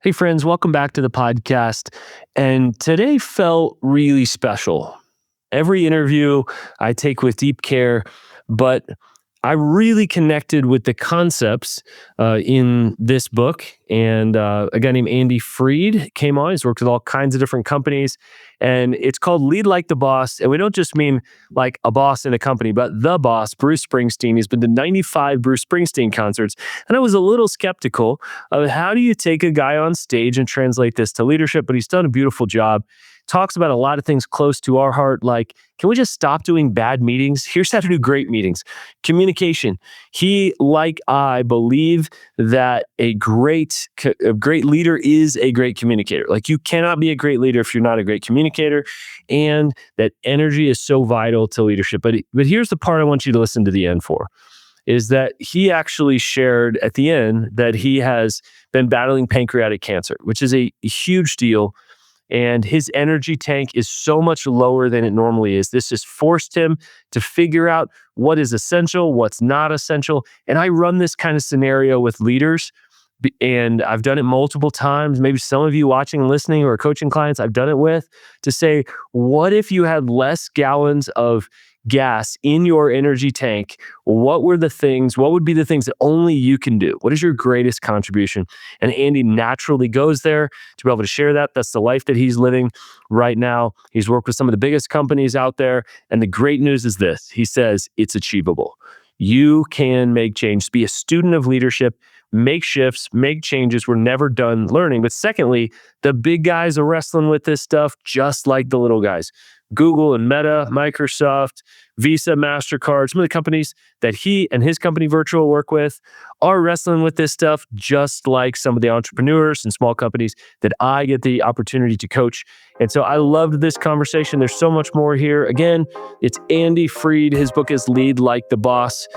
Hey, friends, welcome back to the podcast. And today felt really special. Every interview I take with deep care, but I really connected with the concepts in this book. And a guy named Andy Freed came on. He's worked with all kinds of different companies. And it's called Lead Like the Boss. And we don't just mean like a boss in a company, but the boss, Bruce Springsteen. He's been to 95 Bruce Springsteen concerts. And I was a little skeptical of how do you take a guy on stage and translate this to leadership, but he's done a beautiful job. Talks about a lot of things close to our heart, like, can we just stop doing bad meetings? Here's how to do great meetings. Communication. He, like I, believe that a great leader is a great communicator. Like, you cannot be a great leader if you're not a great communicator, and that energy is so vital to leadership. But here's the part I want you to listen to the end for, is that he actually shared at the end that he has been battling pancreatic cancer, which is a huge deal. And his energy tank is so much lower than it normally is. This has forced him to figure out what is essential, what's not essential. And I run this kind of scenario with leaders, and I've done it multiple times. Maybe some of you watching and listening or coaching clients I've done it with, to say, what if you had less gallons of gas in your energy tank? What would be the things that only you can do? What is your greatest contribution? And Andy naturally goes there to be able to share that. That's the life that he's living right now. He's worked with some of the biggest companies out there. And the great news is this: he says it's achievable. You can make change, be a student of leadership, make shifts, make changes. We're never done learning. But secondly, the big guys are wrestling with this stuff just like the little guys. Google and Meta, Microsoft, Visa, MasterCard, some of the companies that he and his company Virtual work with are wrestling with this stuff just like some of the entrepreneurs and small companies that I get the opportunity to coach. And so I loved this conversation. There's so much more here. Again, it's Andy Freed. His book is Lead Like the Boss.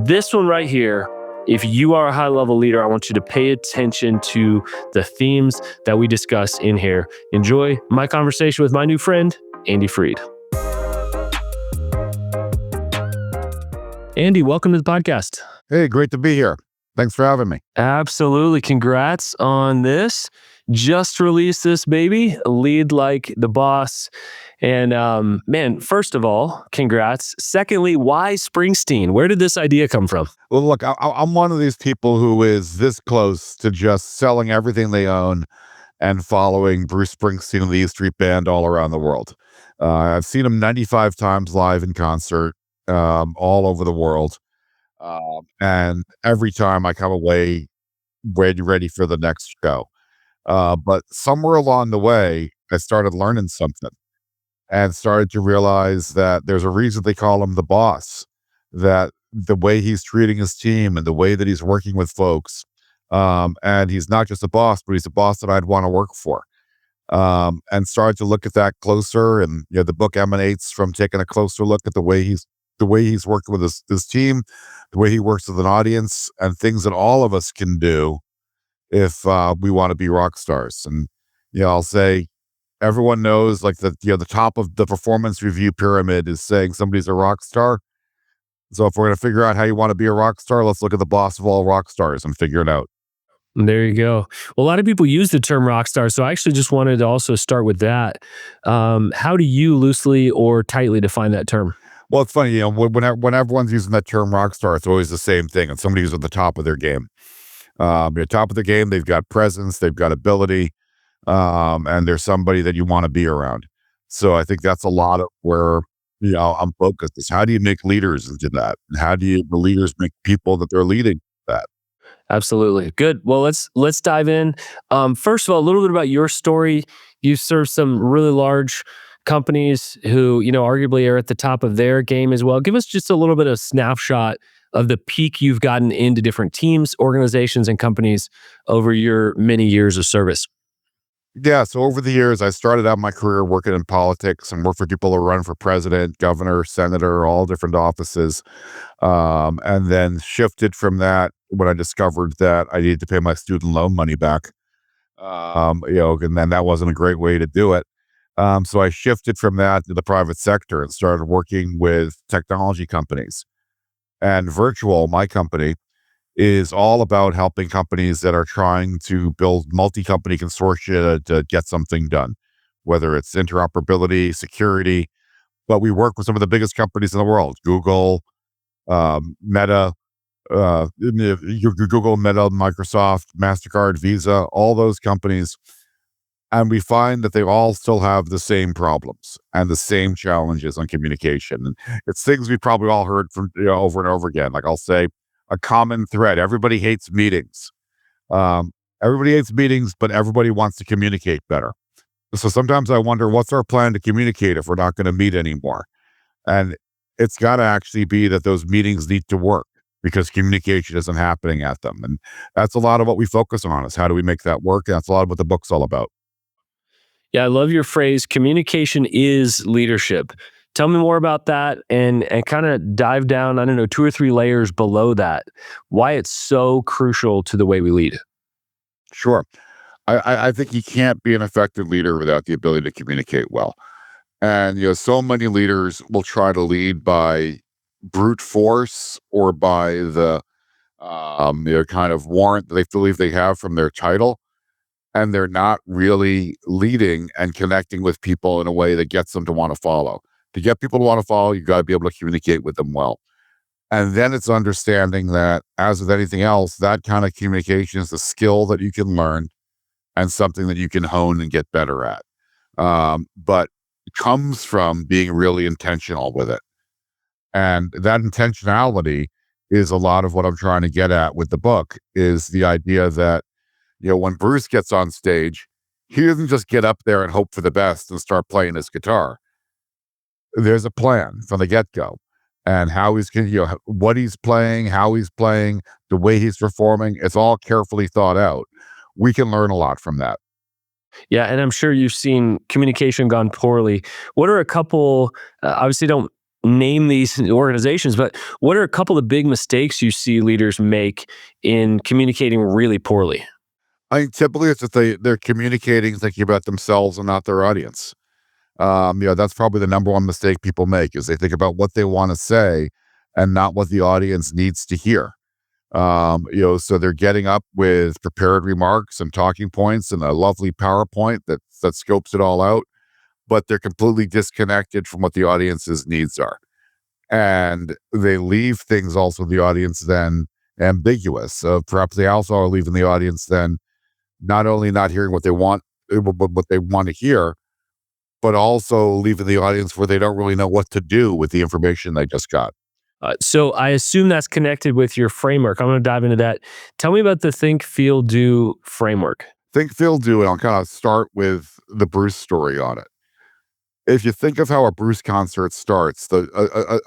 This one right here, if you are a high-level leader, I want you to pay attention to the themes that we discuss in here. Enjoy my conversation with my new friend, Andy Freed. Andy, welcome to the podcast. Hey, great to be here. Thanks for having me. Absolutely. Congrats on this. Just released this baby, Lead Like the Boss. And man, first of all, congrats. Secondly, why Springsteen? Where did this idea come from? Well, look, I'm one of these people who is this close to just selling everything they own and following Bruce Springsteen and the E Street Band all around the world. I've seen him 95 times live in concert, all over the world. And every time I come away ready for the next show. But somewhere along the way, I started learning something and started to realize that there's a reason they call him the boss, that the way he's treating his team and the way that he's working with folks. And he's not just a boss, but he's a boss that I'd want to work for. And started to look at that closer. And the book emanates from taking a closer look at the way he's working with his team, the way he works with an audience, and things that all of us can do if we want to be rock stars. And I'll say, everyone knows, like, the top of the performance review pyramid is saying somebody's a rock star. So if we're going to figure out how you want to be a rock star, let's look at the boss of all rock stars and figure it out. There you go. Well, a lot of people use the term rock star, so I actually just wanted to also start with that. How do you loosely or tightly define that term? Well, it's funny, when everyone's using that term rock star, it's always the same thing. And somebody who's at the top of their game. Top of the game, they've got presence, they've got ability, and they're somebody that you want to be around. So I think that's a lot of where I'm focused, is how do you make leaders into that? And how do the leaders make people that they're leading that? Absolutely. Good. Well, let's dive in. First of all, a little bit about your story. You serve some really large companies who, arguably are at the top of their game as well. Give us just a little bit of snapshot of the peak you've gotten into different teams, organizations, and companies over your many years of service. Yeah. So over the years, I started out my career working in politics and worked for people who run for president, governor, senator, all different offices. And then shifted from that when I discovered that I needed to pay my student loan money back. And then that wasn't a great way to do it. So I shifted from that to the private sector and started working with technology companies. And Virtual, my company, is all about helping companies that are trying to build multi-company consortia to get something done, whether it's interoperability, security. But we work with some of the biggest companies in the world: Google, Meta, Google, Meta, Microsoft, MasterCard, Visa, all those companies. And we find that they all still have the same problems and the same challenges on communication. And it's things we probably all heard from, over and over again. Like I'll say a common thread: everybody hates meetings. Um, Everybody hates meetings, but everybody wants to communicate better. So sometimes I wonder, what's our plan to communicate if we're not going to meet anymore? And it's got to actually be that those meetings need to work because communication isn't happening at them. And that's a lot of what we focus on, is how do we make that work? And that's a lot of what the book's all about. Yeah, I love your phrase, communication is leadership. Tell me more about that and kind of dive down, I don't know, two or three layers below that, why it's so crucial to the way we lead. Sure. I think you can't be an effective leader without the ability to communicate well. And, so many leaders will try to lead by brute force or by the, kind of warrant that they believe they have from their title. And they're not really leading and connecting with people in a way that gets them to want to follow. To get people to want to follow, you got to be able to communicate with them well. And then it's understanding that, as with anything else, that kind of communication is a skill that you can learn and something that you can hone and get better at. But it comes from being really intentional with it. And that intentionality is a lot of what I'm trying to get at with the book, is the idea that, when Bruce gets on stage, he doesn't just get up there and hope for the best and start playing his guitar. There's a plan from the get-go, and how he's going, what he's playing, how he's playing, the way he's performing. It's all carefully thought out. We can learn a lot from that. Yeah, and I'm sure you've seen communication gone poorly. What are a couple, obviously don't name these organizations, but what are a couple of big mistakes you see leaders make in communicating really poorly? I think typically it's that they're communicating thinking about themselves and not their audience. That's probably the number one mistake people make, is they think about what they want to say and not what the audience needs to hear. So they're getting up with prepared remarks and talking points and a lovely PowerPoint that scopes it all out, but they're completely disconnected from what the audience's needs are. And they leave things also the audience then ambiguous. So perhaps they also are leaving the audience then not only not hearing what they want, but what they want to hear, but also leaving the audience where they don't really know what to do with the information they just got. So I assume that's connected with your framework. I'm going to dive into that. Tell me about the think, feel, do framework. Think, feel, do, and I'll kind of start with the Bruce story on it. If you think of how a Bruce concert starts, a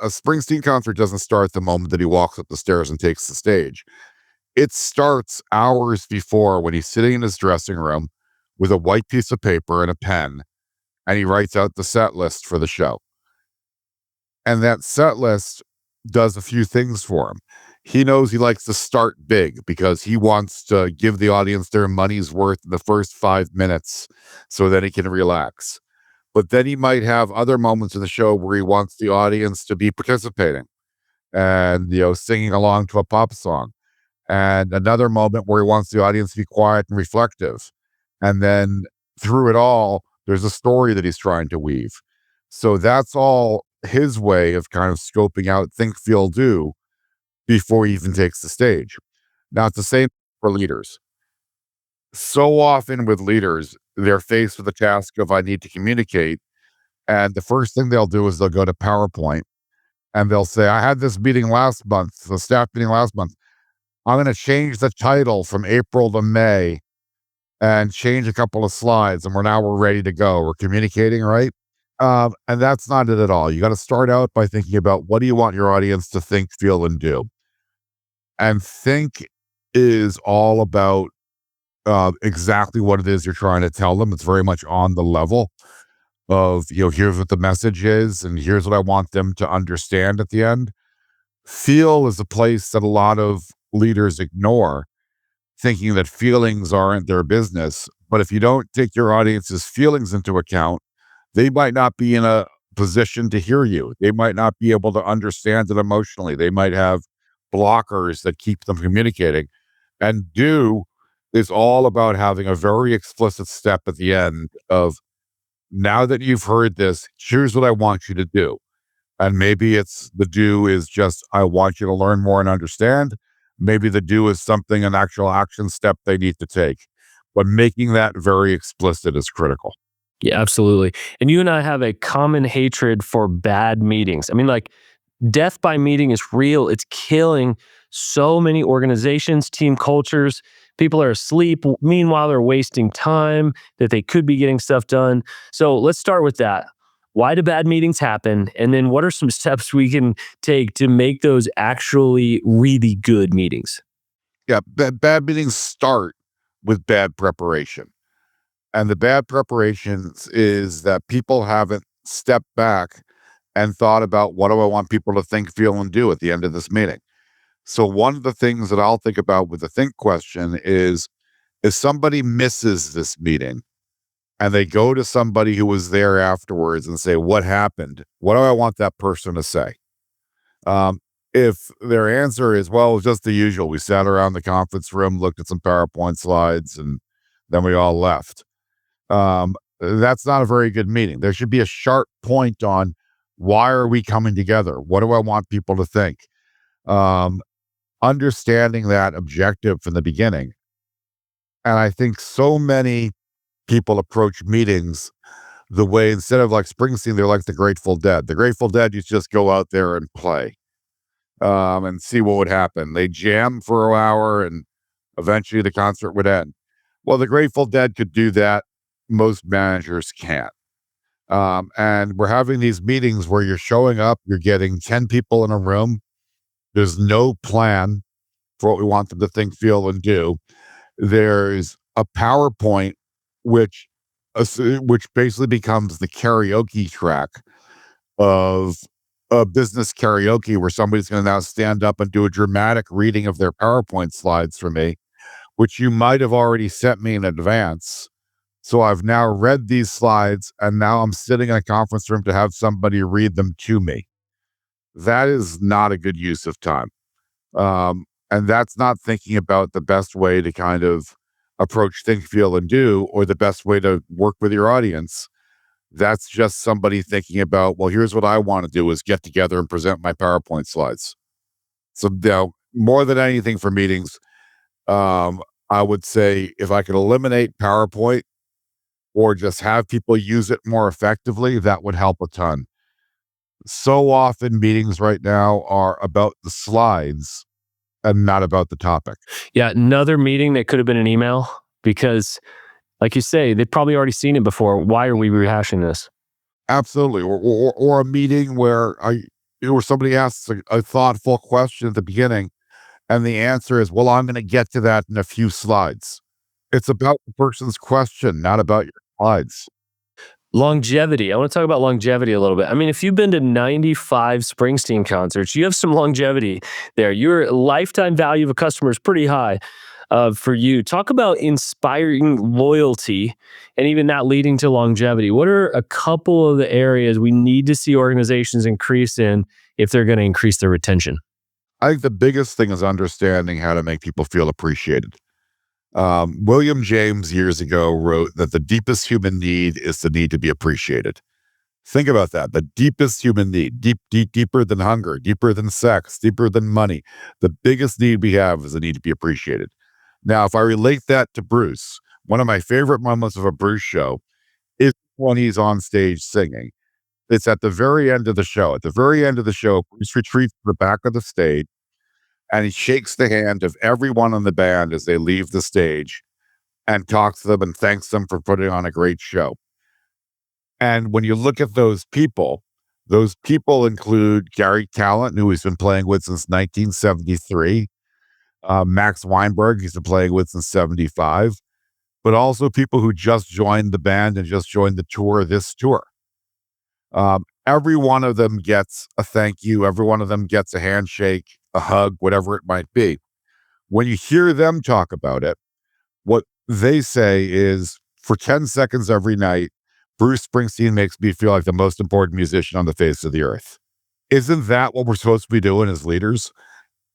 Springsteen concert doesn't start the moment that he walks up the stairs and takes the stage. It starts hours before, when he's sitting in his dressing room with a white piece of paper and a pen, and he writes out the set list for the show. And that set list does a few things for him. He knows he likes to start big because he wants to give the audience their money's worth in the first 5 minutes so that he can relax. But then he might have other moments in the show where he wants the audience to be participating and, singing along to a pop song. And another moment where he wants the audience to be quiet and reflective. And then through it all, there's a story that he's trying to weave. So that's all his way of kind of scoping out think, feel, do before he even takes the stage. Now, it's the same for leaders. So often with leaders, they're faced with the task of, I need to communicate. And the first thing they'll do is they'll go to PowerPoint and they'll say, I had this meeting last month, the staff meeting last month. I'm going to change the title from April to May and change a couple of slides. And we're ready to go. We're communicating, right? And that's not it at all. You got to start out by thinking about, what do you want your audience to think, feel, and do? And think is all about exactly what it is you're trying to tell them. It's very much on the level of, here's what the message is, and here's what I want them to understand at the end. Feel is a place that a lot of leaders ignore, thinking that feelings aren't their business. But if you don't take your audience's feelings into account, they might not be in a position to hear you. They might not be able to understand it emotionally. They might have blockers that keep them communicating. And do is all about having a very explicit step at the end of, now that you've heard this, here's what I want you to do. And maybe it's the do is just, I want you to learn more and understand. Maybe the do is something, an actual action step they need to take. But making that very explicit is critical. Yeah, absolutely. And you and I have a common hatred for bad meetings. I mean, like, death by meeting is real. It's killing so many organizations, team cultures. People are asleep. Meanwhile, they're wasting time that they could be getting stuff done. So let's start with that. Why do bad meetings happen? And then what are some steps we can take to make those actually really good meetings? Yeah, bad meetings start with bad preparation. And the bad preparations is that people haven't stepped back and thought about, what do I want people to think, feel, and do at the end of this meeting? So one of the things that I'll think about with the think question is, if somebody misses this meeting and they go to somebody who was there afterwards and say, what happened? What do I want that person to say? If their answer is, well, it was just the usual, we sat around the conference room, looked at some PowerPoint slides, and then we all left. That's not a very good meeting. There should be a sharp point on, why are we coming together? What do I want people to think? Um, Understanding that objective from the beginning. And I think so many people approach meetings the way, instead of like Springsteen, they're like the Grateful Dead. The Grateful Dead, you just go out there and play, and see what would happen. They jam for an hour and eventually the concert would end. Well, the Grateful Dead could do that. Most managers can't. And we're having these meetings where you're showing up, you're getting 10 people in a room. There's no plan for what we want them to think, feel, and do. There's a PowerPoint, which which basically becomes the karaoke track of a business karaoke, where somebody's going to now stand up and do a dramatic reading of their PowerPoint slides for me, which you might have already sent me in advance. So I've now read these slides, and now I'm sitting in a conference room to have somebody read them to me. That is not a good use of time. And that's not thinking about the best way to kind of approach, think, feel, and do, or the best way to work with your audience. That's just somebody thinking about, well, here's what I want to do, is get together and present my PowerPoint slides. So now, more than anything for meetings, I would say, if I could eliminate PowerPoint or just have people use it more effectively, that would help a ton. So often meetings right now are about the slides and not about the topic. Yeah, another meeting that could have been an email because, like you say, they've probably already seen it before. Why are we rehashing this? Absolutely. Or a meeting where where somebody asks a thoughtful question at the beginning, and the answer is, well, I'm going to get to that in a few slides. It's about the person's question, not about your slides. Longevity. I want to talk about longevity a little bit. I mean, if you've been to 95 Springsteen concerts, you have some longevity there. Your lifetime value of a customer is pretty high for you. Talk about inspiring loyalty and even that leading to longevity. What are a couple of the areas we need to see organizations increase in if they're going to increase their retention? I think the biggest thing is understanding how to make people feel appreciated. William James years ago wrote that the deepest human need is the need to be appreciated. Think about that. The deepest human need, deeper than hunger, deeper than sex, deeper than money. The biggest need we have is the need to be appreciated. Now, if I relate that to Bruce, one of my favorite moments of a Bruce show is when he's on stage singing. It's at the very end of the show. At the very end of the show, Bruce retreats to the back of the stage and he shakes the hand of everyone on the band as they leave the stage and talks to them and thanks them for putting on a great show. And when you look at those people include Gary Talent, who he's been playing with since 1973, Max Weinberg, he's been playing with since 75, but also people who just joined the band and just joined the tour, this tour. Every one of them gets a thank you. Every one of them gets a handshake, a hug, whatever it might be. When you hear them talk about it, what they say is, for 10 seconds every night, Bruce Springsteen makes me feel like the most important musician on the face of the earth. Isn't that what we're supposed to be doing as leaders?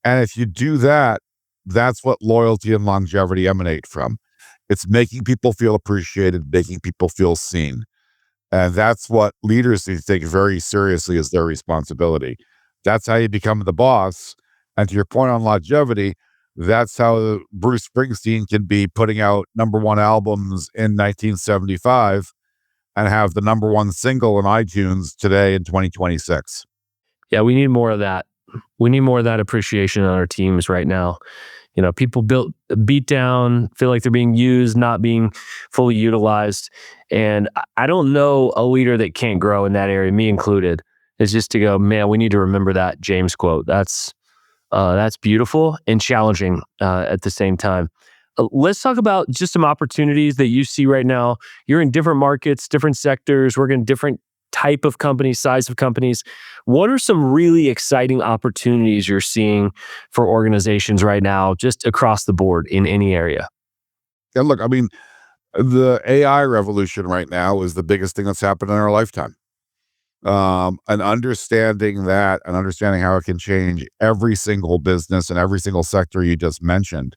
And if you do that, that's what loyalty and longevity emanate from. It's making people feel appreciated, making people feel seen. And that's what leaders need to take very seriously as their responsibility. That's how you become the boss. And to your point on longevity, that's how Bruce Springsteen can be putting out number one albums in 1975 and have the number one single in iTunes today in 2026. Yeah, we need more of that. We need more of that appreciation on our teams right now. People beat down, feel like they're being used, not being fully utilized. And I don't know a leader that can't grow in that area, me included. Is just to go, man, we need to remember that James quote. That's beautiful and challenging at the same time. Let's talk about just some opportunities that you see right now. You're in different markets, different sectors, working in different type of companies, size of companies. What are some really exciting opportunities you're seeing for organizations right now, just across the board in any area? And look, I mean, the AI revolution right now is the biggest thing that's happened in our lifetime. And understanding that and understanding how it can change every single business and every single sector you just mentioned,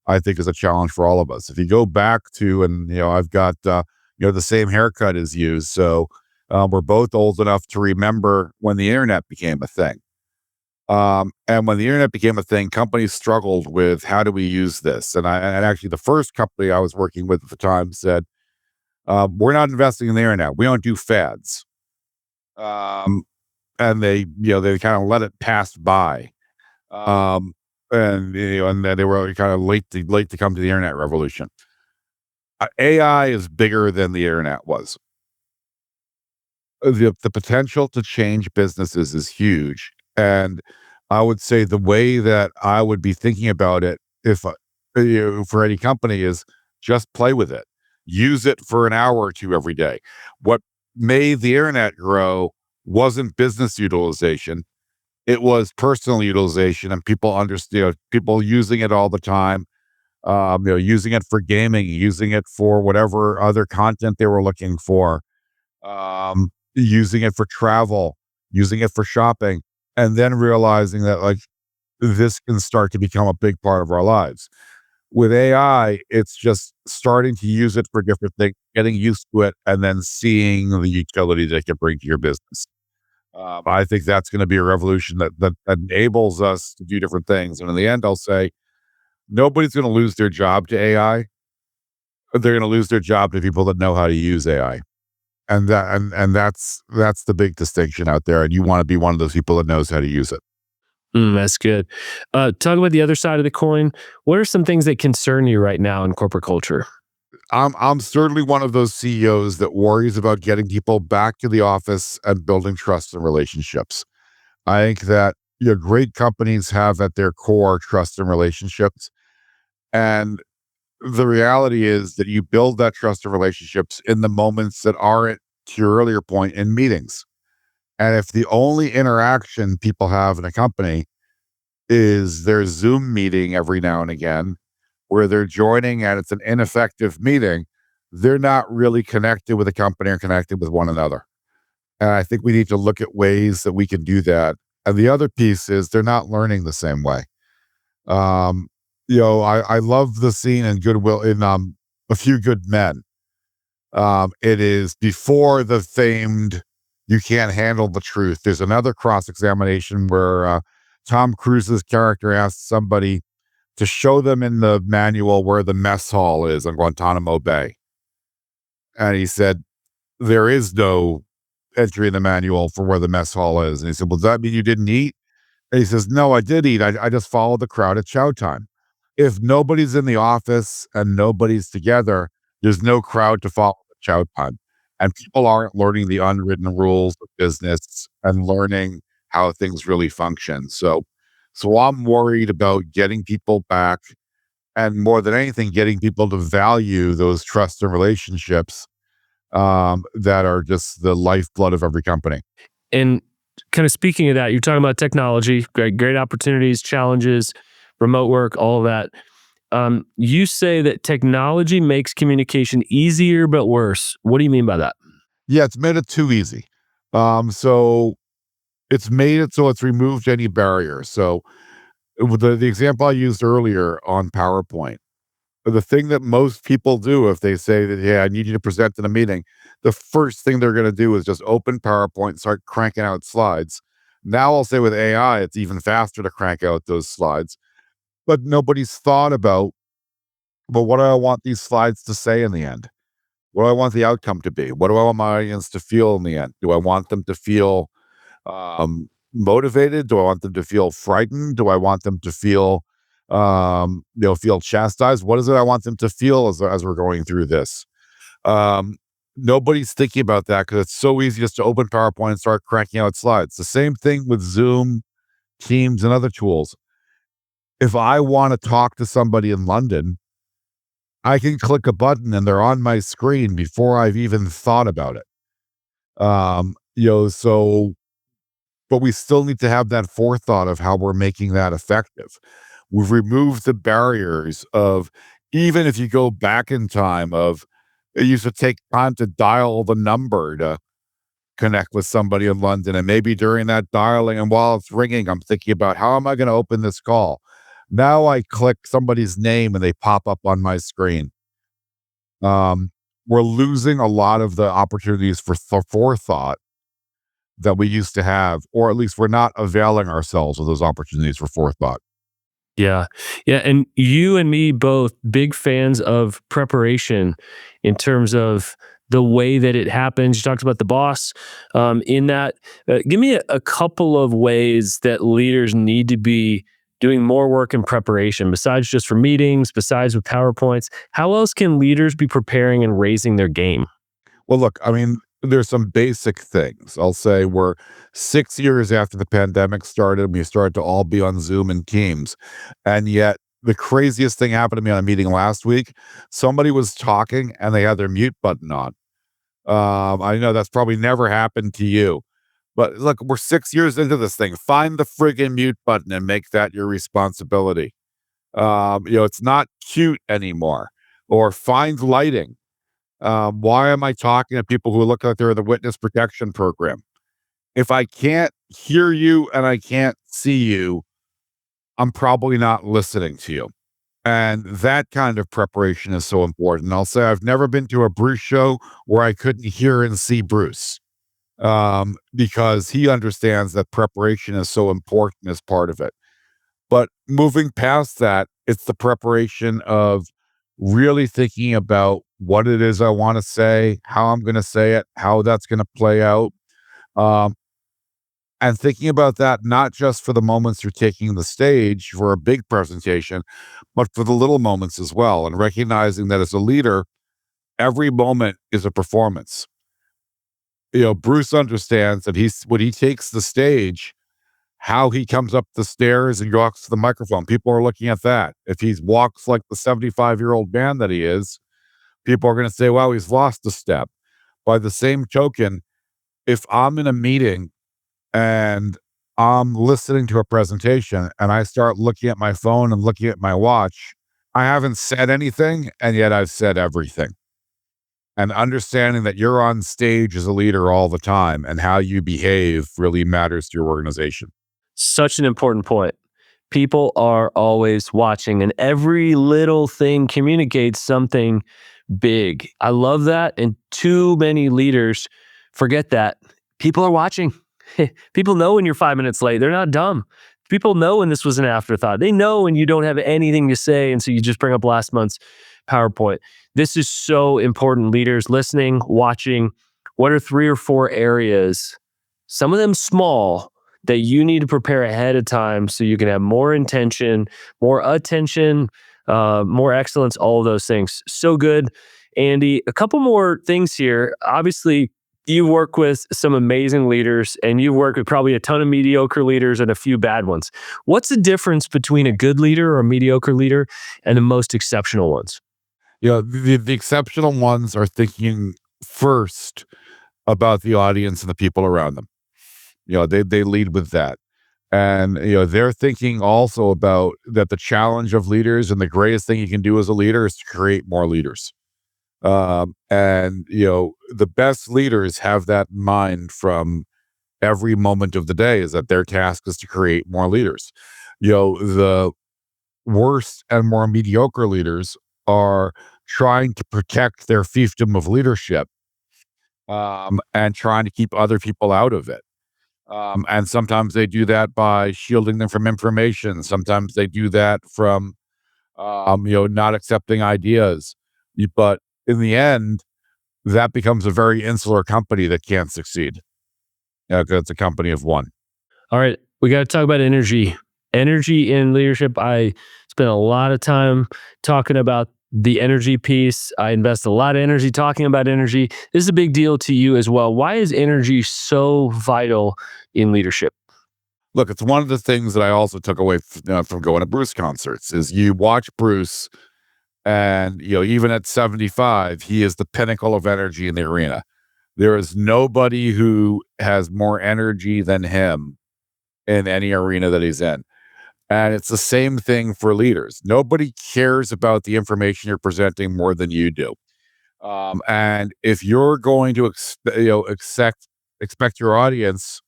I think is a challenge for all of us. If you go back to, and I've got the same haircut as you, so we're both old enough to remember when the internet became a thing. And when the internet became a thing, companies struggled with how do we use this. And actually, the first company I was working with at the time said, "We're not investing in the internet. We don't do fads." Um, and they kind of let it pass by. Um, and then they were kind of late to come to the internet revolution. AI is bigger than the internet was. The potential to change businesses is huge, and I would say the way that I would be thinking about it, if for any company, is just play with it, use it for an hour or two every day. What made the internet grow wasn't business utilization; it was personal utilization, and people understand people using it all the time. Using it for gaming, using it for whatever other content they were looking for, using it for travel, using it for shopping, and then realizing that like this can start to become a big part of our lives. With AI, it's just starting to use it for different things, getting used to it, and then seeing the utility that it can bring to your business. I think that's going to be a revolution that enables us to do different things. And in the end, I'll say nobody's going to lose their job to AI. They're going to lose their job to people that know how to use AI. And that's the big distinction out there. And you want to be one of those people that knows how to use it. That's good. Talk about the other side of the coin. What are some things that concern you right now in corporate culture? I'm certainly one of those CEOs that worries about getting people back to the office and building trust and relationships. I think that great companies have at their core trust and relationships. And the reality is that you build that trust and relationships in the moments that aren't, to your earlier point, in meetings. And if the only interaction people have in a company is their Zoom meeting every now and again, where they're joining and it's an ineffective meeting, they're not really connected with the company or connected with one another. And I think we need to look at ways that we can do that. And the other piece is they're not learning the same way. Um, I love the scene in Goodwill in A Few Good Men. It is before the famed "You Can't Handle the Truth." There's another cross examination where Tom Cruise's character asks somebody to show them in the manual where the mess hall is on Guantanamo Bay, and he said there is no entry in the manual for where the mess hall is. And he said, "Well, does that mean you didn't eat?" And he says, "No, I did eat. I just followed the crowd at chow time." If nobody's in the office and nobody's together, there's no crowd to follow at chow time. And people aren't learning the unwritten rules of business and learning how things really function. So I'm worried about getting people back, and more than anything, getting people to value those trust and relationships that are just the lifeblood of every company. And kind of speaking of that, you're talking about technology, great opportunities, challenges, remote work, all of that. You say that technology makes communication easier but worse. What do you mean by that? Yeah, it's made it too easy. So it's made it so it's removed any barrier. So The example I used earlier on PowerPoint, the thing that most people do if they say that, "Yeah, I need you to present in a meeting," the first thing they're gonna do is just open PowerPoint and start cranking out slides. Now I'll say with AI, it's even faster to crank out those slides, but nobody's thought about, "Well, what do I want these slides to say in the end? What do I want the outcome to be? What do I want my audience to feel in the end? Do I want them to feel motivated? Do I want them to feel frightened? Do I want them to feel, feel chastised? What is it I want them to feel as we're going through this?" Um, Nobody's thinking about that because it's so easy just to open PowerPoint and start cranking out slides. The same thing with Zoom, Teams, and other tools. If I want to talk to somebody in London, I can click a button and they're on my screen before I've even thought about it. So but we still need to have that forethought of how we're making that effective. We've removed the barriers of, even if you go back in time, of it used to take time to dial the number to connect with somebody in London. And maybe during that dialing and while it's ringing, I'm thinking about how am I going to open this call? Now I click somebody's name and they pop up on my screen. We're losing a lot of the opportunities for forethought that we used to have, or at least we're not availing ourselves of those opportunities for forethought. Yeah. Yeah. And you and me both big fans of preparation in terms of the way that it happens. You talked about the boss in that. Give me a couple of ways that leaders need to be doing more work in preparation besides just for meetings, besides with PowerPoints. How else can leaders be preparing and raising their game? Well, look, I mean, there's some basic things. I'll say we're 6 years after the pandemic started. We started to all be on Zoom and Teams. And yet, the craziest thing happened to me on a meeting last week. Somebody was talking and they had their mute button on. I know that's probably never happened to you. But look, we're 6 years into this thing. Find the friggin' mute button and make that your responsibility. It's not cute anymore. Or find lighting. Why am I talking to people who look like they're in the witness protection program? If I can't hear you and I can't see you, I'm probably not listening to you. And that kind of preparation is so important. I'll say I've never been to a Bruce show where I couldn't hear and see Bruce, because he understands that preparation is so important as part of it. But moving past that, it's the preparation of really thinking about what it is I want to say, how I'm going to say it, how that's going to play out. Um, and thinking about that, not just for the moments you're taking the stage for a big presentation, but for the little moments as well. And recognizing that as a leader, every moment is a performance. Bruce understands that when he takes the stage, how he comes up the stairs and walks to the microphone. People are looking at that. If he walks like the 75-year-old man that he is, people are going to say, wow, he's lost a step. By the same token, if I'm in a meeting and I'm listening to a presentation and I start looking at my phone and looking at my watch, I haven't said anything, and yet I've said everything. And understanding that you're on stage as a leader all the time and how you behave really matters to your organization. Such an important point. People are always watching, and every little thing communicates something big. I love that. And too many leaders forget that people are watching. People know when you're 5 minutes late. They're not dumb. People know when this was an afterthought. They know when you don't have anything to say. And so you just bring up last month's PowerPoint. This is so important. Leaders listening, watching. What are 3 or 4 areas, some of them small, that you need to prepare ahead of time so you can have more intention, more attention, more excellence, all of those things. So good. Andy, a couple more things here. Obviously, you work with some amazing leaders and you work with probably a ton of mediocre leaders and a few bad ones. What's the difference between a good leader or a mediocre leader and the most exceptional ones? The exceptional ones are thinking first about the audience and the people around them. They lead with that. And, they're thinking also about that the challenge of leaders and the greatest thing you can do as a leader is to create more leaders. The best leaders have that in mind from every moment of the day, is that their task is to create more leaders. The worst and more mediocre leaders are trying to protect their fiefdom of leadership, and trying to keep other people out of it. And sometimes they do that by shielding them from information. Sometimes they do that from, not accepting ideas. But in the end, that becomes a very insular company that can't succeed. 'Cause it's a company of one. All right, we got to talk about energy. Energy in leadership. I spent a lot of time talking about the energy piece. I invest a lot of energy talking about energy. This is a big deal to you as well. Why is energy so vital in leadership? Look, it's one of the things that I also took away from going to Bruce concerts is you watch Bruce and, even at 75, he is the pinnacle of energy in the arena. There is nobody who has more energy than him in any arena that he's in. And it's the same thing for leaders. Nobody cares about the information you're presenting more than you do. And if you're going to expect your audience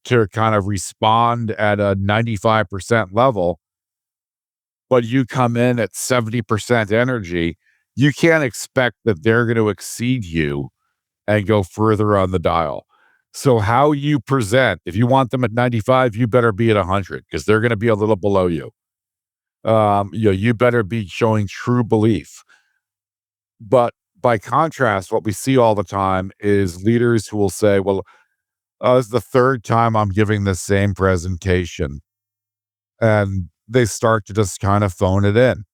to kind of respond at a 95% level, but you come in at 70% energy, you can't expect that they're going to exceed you and go further on the dial. So how you present, if you want them at 95, you better be at 100 because they're going to be a little below you. You better be showing true belief. But by contrast, what we see all the time is leaders who will say, well, this is the third time I'm giving the same presentation. And they start to just kind of phone it in.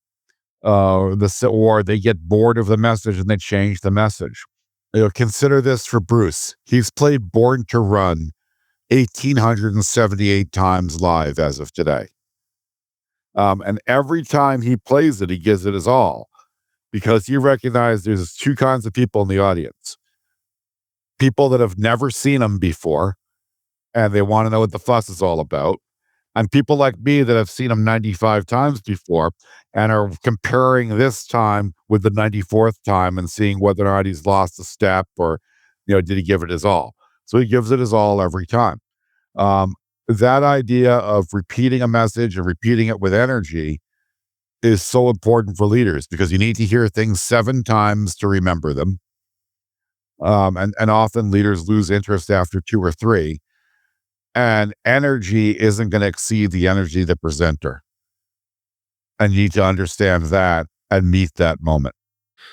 Or they get bored of the message and they change the message. Consider this for Bruce. He's played Born to Run 1,878 times live as of today. And every time he plays it, he gives it his all because he recognizes there's two kinds of people in the audience. People that have never seen him before and they want to know what the fuss is all about. And people like me that have seen him 95 times before and are comparing this time with the 94th time and seeing whether or not he's lost a step or, did he give it his all? So he gives it his all every time. That idea of repeating a message and repeating it with energy is so important for leaders because you need to hear things 7 times to remember them. And often leaders lose interest after 2 or 3. And energy isn't going to exceed the energy of the presenter. And you need to understand that and meet that moment.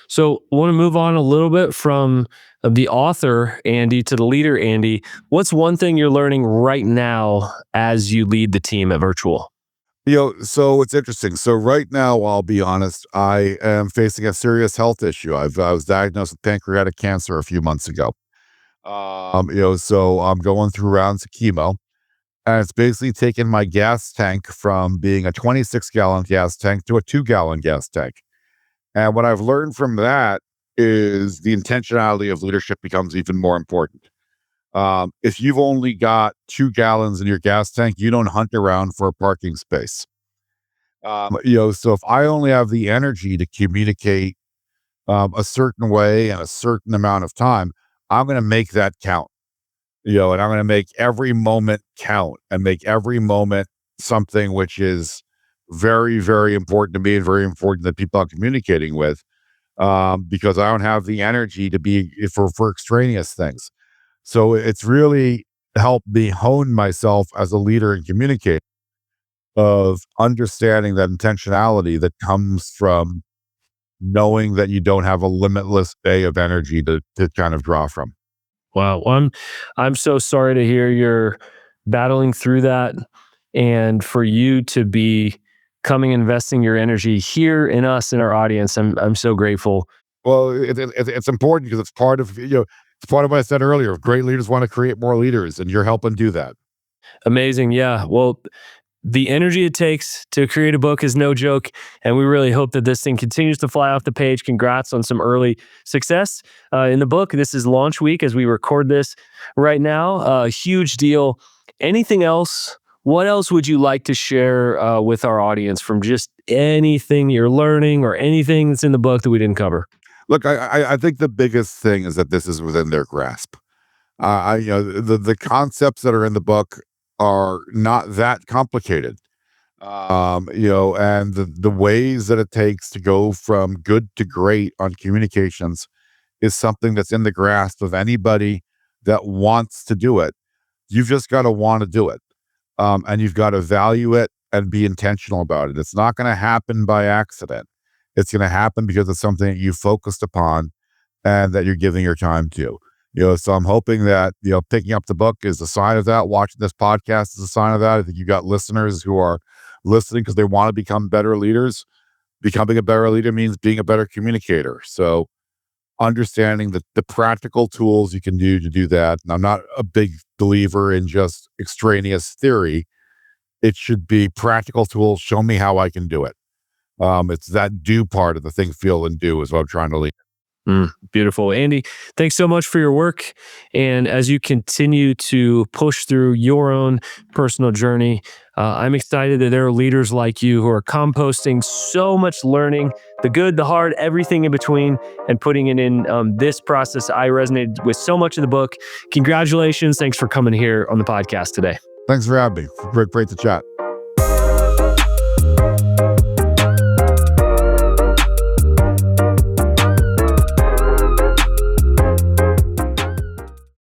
So, I want to move on a little bit from the author, Andy, to the leader, Andy. What's one thing you're learning right now as you lead the team at Virtual? So it's interesting. So right now, I'll be honest, I am facing a serious health issue. I was diagnosed with pancreatic cancer a few months ago. So I'm going through rounds of chemo. And it's basically taken my gas tank from being a 26-gallon gas tank to a 2-gallon gas tank. And what I've learned from that is the intentionality of leadership becomes even more important. If you've only got 2 gallons in your gas tank, you don't hunt around for a parking space. So if I only have the energy to communicate a certain way and a certain amount of time, I'm going to make that count. And I'm going to make every moment count and make every moment something which is very, very important to me and very important that people I'm communicating with, because I don't have the energy to be for extraneous things. So it's really helped me hone myself as a leader and communicator of understanding that intentionality that comes from knowing that you don't have a limitless bay of energy to kind of draw from. Wow. Well, I'm so sorry to hear you're battling through that, and for you to be coming investing your energy here in us in our audience. I'm so grateful. Well, it's important because it's part of it's part of what I said earlier. Great leaders want to create more leaders, and you're helping do that. Amazing. Yeah. Well, the energy it takes to create a book is no joke. And we really hope that this thing continues to fly off the page. Congrats on some early success in the book. This is launch week as we record this right now. A huge deal. Anything else? What else would you like to share with our audience from just anything you're learning or anything that's in the book that we didn't cover? Look, I think the biggest thing is that this is within their grasp. The concepts that are in the book are not that complicated. And the ways that it takes to go from good to great on communications is something that's in the grasp of anybody that wants to do it. You've just got to want to do it. And you've got to value it and be intentional about it. It's not going to happen by accident. It's going to happen because it's something that you focused upon and that you're giving your time to. So I'm hoping that, picking up the book is a sign of that. Watching this podcast is a sign of that. I think you got listeners who are listening because they want to become better leaders. Becoming a better leader means being a better communicator. So understanding the practical tools you can do to do that. And I'm not a big believer in just extraneous theory. It should be practical tools. Show me how I can do it. It's that do part of the think, feel, and do is what I'm trying to lead. Beautiful. Andy, thanks so much for your work. And as you continue to push through your own personal journey, I'm excited that there are leaders like you who are composting so much learning, the good, the hard, everything in between, and putting it in this process. I resonated with so much of the book. Congratulations. Thanks for coming here on the podcast today. Thanks for having me. Great to chat.